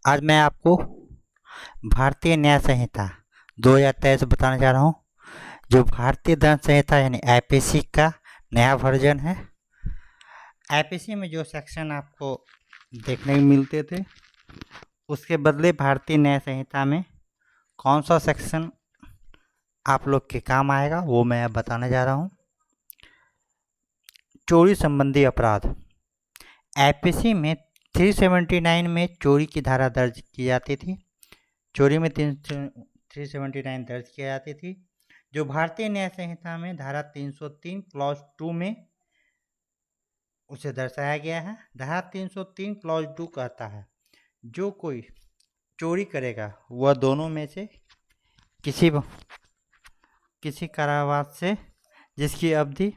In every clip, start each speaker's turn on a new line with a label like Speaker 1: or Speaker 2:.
Speaker 1: आज मैं आपको भारतीय न्याय संहिता 2023 बताने जा रहा हूँ। जो भारतीय दंड संहिता यानी आईपीसी का नया वर्जन है। आईपीसी में जो सेक्शन आपको देखने को मिलते थे उसके बदले भारतीय न्याय संहिता में कौन सा सेक्शन आप लोग के काम आएगा वो मैं अब बताने जा रहा हूँ। चोरी संबंधी अपराध। आईपीसी में 379 में चोरी की धारा दर्ज की जाती थी। चोरी में 379 दर्ज की जाती थी, जो भारतीय न्याय संहिता में धारा 303 क्लॉज 2 में उसे दर्शाया गया है। धारा 303 क्लॉज 2 कहता है जो कोई चोरी करेगा वह दोनों में से किसी कारावास से जिसकी अवधि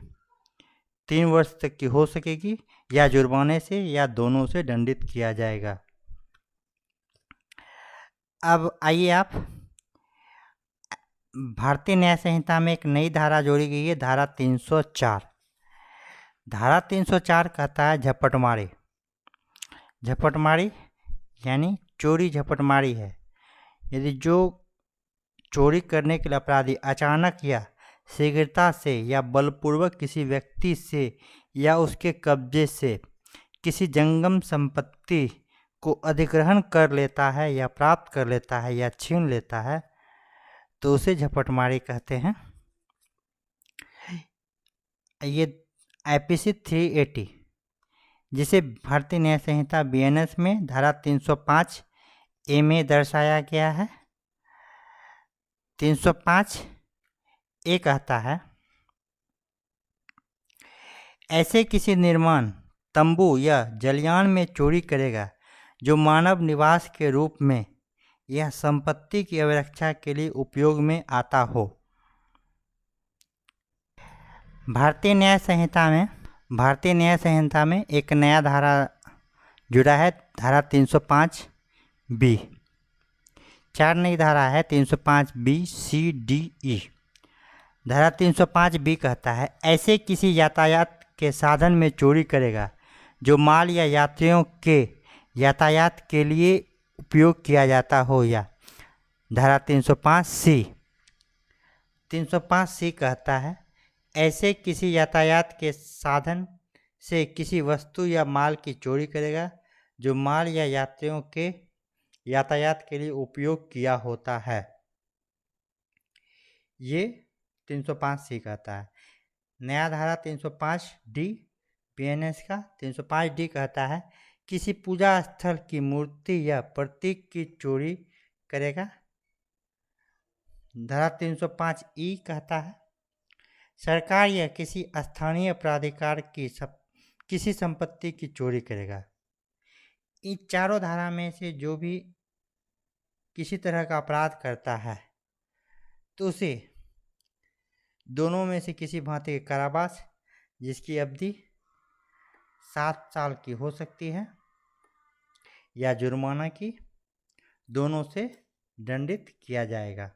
Speaker 1: 3 वर्ष तक की हो सकेगी या जुर्माने से या दोनों से दंडित किया जाएगा। अब आइए आप भारतीय न्याय संहिता में एक नई धारा जोड़ी गई है, धारा 304। धारा 304 कहता है झपटमारी। झपटमारी यानी चोरी झपटमारी है। यदि जो चोरी करने के लिए अपराधी अचानक या शीघ्रता से या बलपूर्वक किसी व्यक्ति से या उसके कब्जे से किसी जंगम संपत्ति को अधिग्रहण कर लेता है या प्राप्त कर लेता है या छीन लेता है तो उसे झपटमारी कहते हैं। ये आईपीसी 380 जिसे भारतीय न्याय संहिता बीएनएस में धारा 305 ए में दर्शाया गया है। 305 ए कहता है ऐसे किसी निर्माण, तंबू या जलयान में चोरी करेगा जो मानव निवास के रूप में यह संपत्ति की अभिरक्षा के लिए उपयोग में आता हो। भारतीय न्याय संहिता में एक नया धारा जुड़ा है, धारा 305 बी। 4 नई धारा है, 305 बी, सी, डी, ई। धारा 305 बी कहता है ऐसे किसी यातायात के साधन में चोरी करेगा जो माल या यात्रियों के यातायात के लिए उपयोग किया जाता हो या। धारा 305 सी। 305 सी कहता है ऐसे किसी यातायात के साधन से किसी वस्तु या माल की चोरी करेगा जो माल या यात्रियों के यातायात के लिए उपयोग किया होता है। ये 305 सी कहता है। नया धारा 305 डी बीएनएस का 305 डी कहता है किसी पूजा स्थल की मूर्ति या प्रतीक की चोरी करेगा। धारा 305 ई कहता है सरकार या किसी स्थानीय प्राधिकार की किसी संपत्ति की चोरी करेगा। इन चारों धारा में से जो भी किसी तरह का अपराध करता है तो उसे दोनों में से किसी भांति के कारावास जिसकी अवधि 7 साल की हो सकती है या जुर्माना की, दोनों से दंडित किया जाएगा।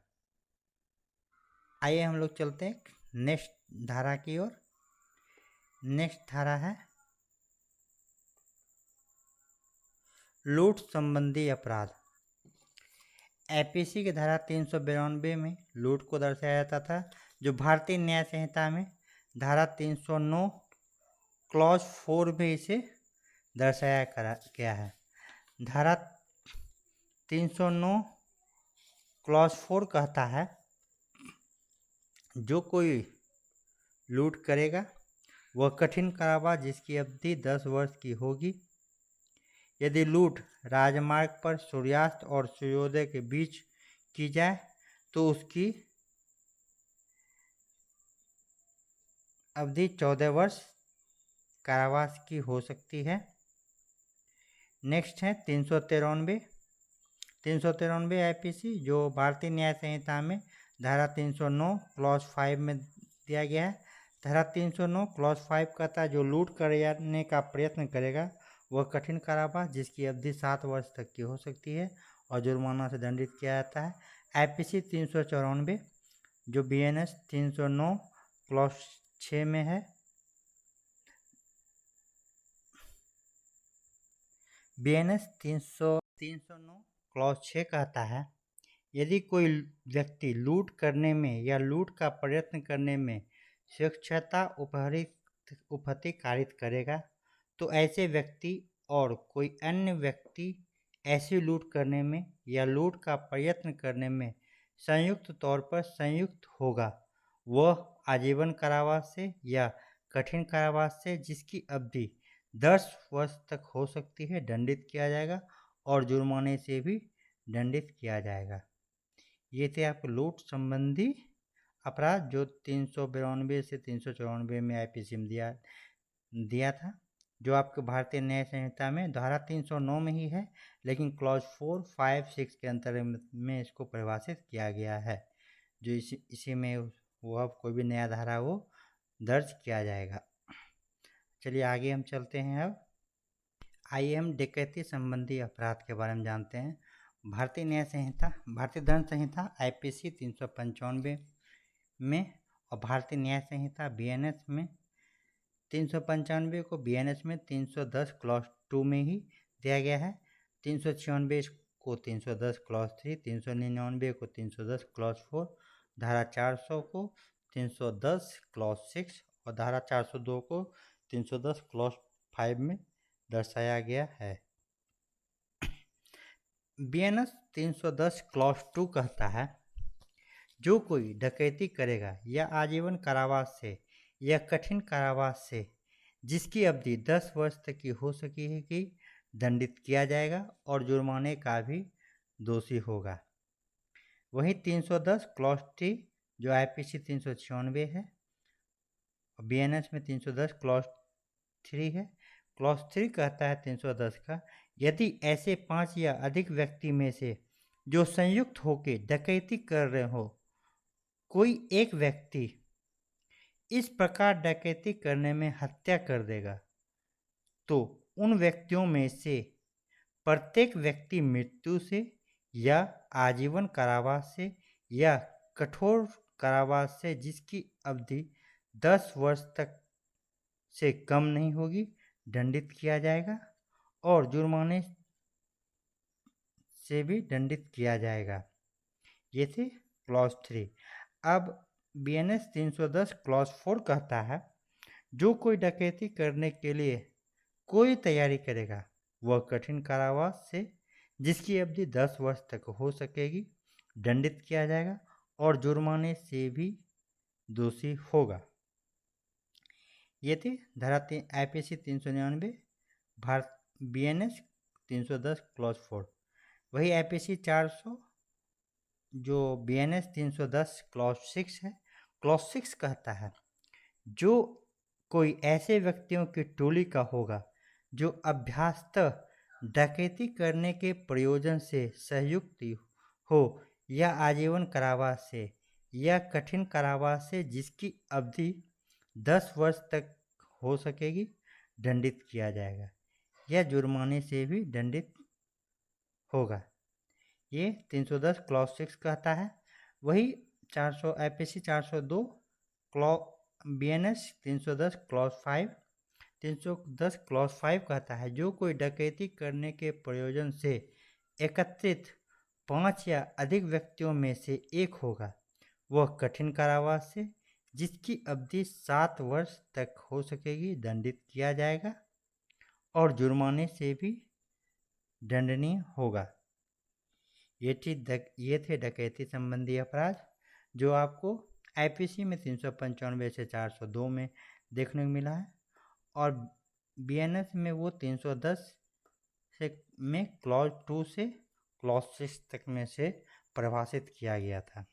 Speaker 1: आइए हम लोग चलते हैं नेक्स्ट धारा की ओर। नेक्स्ट धारा है लूट संबंधी अपराध। आईपीसी की धारा 392 में लूट को दर्शाया जाता था, जो भारतीय न्याय संहिता में धारा 309 क्लॉज 4 में इसे दर्शाया गया है। धारा 309 क्लॉज 4 कहता है जो कोई लूट करेगा वह कठिन कारावास जिसकी अवधि 10 वर्ष की होगी। यदि लूट राजमार्ग पर सूर्यास्त और सूर्योदय के बीच की जाए तो उसकी अवधि 14 वर्ष कारावास की हो सकती है। नेक्स्ट है 393 आईपीसी जो भारतीय न्याय संहिता में धारा 309 क्लॉज 5 में दिया गया है। धारा 309 क्लॉज 5 कहता है जो लूट करने का प्रयत्न करेगा वह कठिन कारावास जिसकी अवधि 7 वर्ष तक की हो सकती है और जुर्माना से दंडित किया जाता है। आईपीसी 394 जो बीएनएस 309 क्लॉज 6 में है। BNS 309 क्लॉज 6 कहता है, यदि कोई व्यक्ति लूट करने में या लूट का प्रयत्न करने में स्वेच्छा उपहति कारित करेगा तो ऐसे व्यक्ति और कोई अन्य व्यक्ति ऐसी लूट करने में या लूट का प्रयत्न करने में संयुक्त तौर पर संयुक्त होगा, वह आजीवन कारावास से या कठिन कारावास से जिसकी अवधि 10 वर्ष तक हो सकती है दंडित किया जाएगा और जुर्माने से भी दंडित किया जाएगा। ये थे आपको लूट संबंधी अपराध जो 392 से 394 में IPC में दिया था, जो आपके भारतीय न्याय संहिता में धारा 309 में ही है, लेकिन क्लॉज 4, 5, 6 के अंतर्गत में इसको परिभाषित किया गया है, जो इसी में वह कोई भी नया धारा वो दर्ज किया जाएगा। चलिए आगे हम चलते हैं। अब आइए हम डकैती संबंधी अपराध के बारे में जानते हैं। भारतीय न्याय संहिता, भारतीय दंड संहिता IPC 395 में और भारतीय न्याय संहिता BNS में 395 को BNS में 310 क्लॉज 2 में ही दिया गया है, 396 को 310 क्लॉज 3, 399 को 310 क्लॉज 4, धारा 400 को 310 क्लॉज 6 और धारा 402 को 310 क्लॉज 5 में दर्शाया गया है। BNS 310 क्लॉज 2 कहता है, जो कोई डकैती करेगा या आजीवन कारावास से या कठिन कारावास से जिसकी अवधि 10 वर्ष तक की हो सकेगी दंडित किया जाएगा और जुर्माने का भी दोषी होगा। वहीं 310 क्लॉज 3 जो IPC 396 है और BNS में 310 क्लॉज 3 है। क्लॉज 3 कहता है 310 का, यदि ऐसे 5 या अधिक व्यक्ति में से जो संयुक्त होकर डकैती कर रहे हो, कोई एक व्यक्ति इस प्रकार डकैती करने में हत्या कर देगा तो उन व्यक्तियों में से प्रत्येक व्यक्ति मृत्यु से या आजीवन कारावास से या कठोर कारावास से जिसकी अवधि 10 वर्ष तक से कम नहीं होगी दंडित किया जाएगा और जुर्माने से भी दंडित किया जाएगा। ये थे क्लॉज 3। अब BNS 310 क्लॉज 4 कहता है, जो कोई डकैती करने के लिए कोई तैयारी करेगा वह कठिन कारावास से जिसकी अवधि 10 वर्ष तक हो सकेगी दंडित किया जाएगा और जुर्माने से भी दोषी होगा। ये थे धारा IPC 399, भारत BNS 310 क्लॉज 4। वही IPC 400 जो BNS 310 क्लॉज 6 है। क्लॉज 6 कहता है, जो कोई ऐसे व्यक्तियों की टोली का होगा जो अभ्यासतः डकैती करने के प्रयोजन से संयुक्त हो या आजीवन कारावास से या कठिन कारावास से जिसकी अवधि 10 वर्ष तक हो सकेगी दंडित किया जाएगा या जुर्माने से भी दंडित होगा। ये 310 क्लॉज 6 कहता है। वही 400 IPC 402 BNS 310 क्लॉज 5 310 क्लॉज 5 कहता है, जो कोई डकैती करने के प्रयोजन से एकत्रित 5 या अधिक व्यक्तियों में से एक होगा वह कठिन कारावास से जिसकी अवधि 7 वर्ष तक हो सकेगी दंडित किया जाएगा और जुर्माने से भी दंडनीय होगा। ये थे डकैती संबंधी अपराध जो आपको IPC में 395 से 402 में देखने को मिला है और BNS में वो 310 से में क्लॉज 2 से क्लॉज 6 तक में से परिभाषित किया गया था।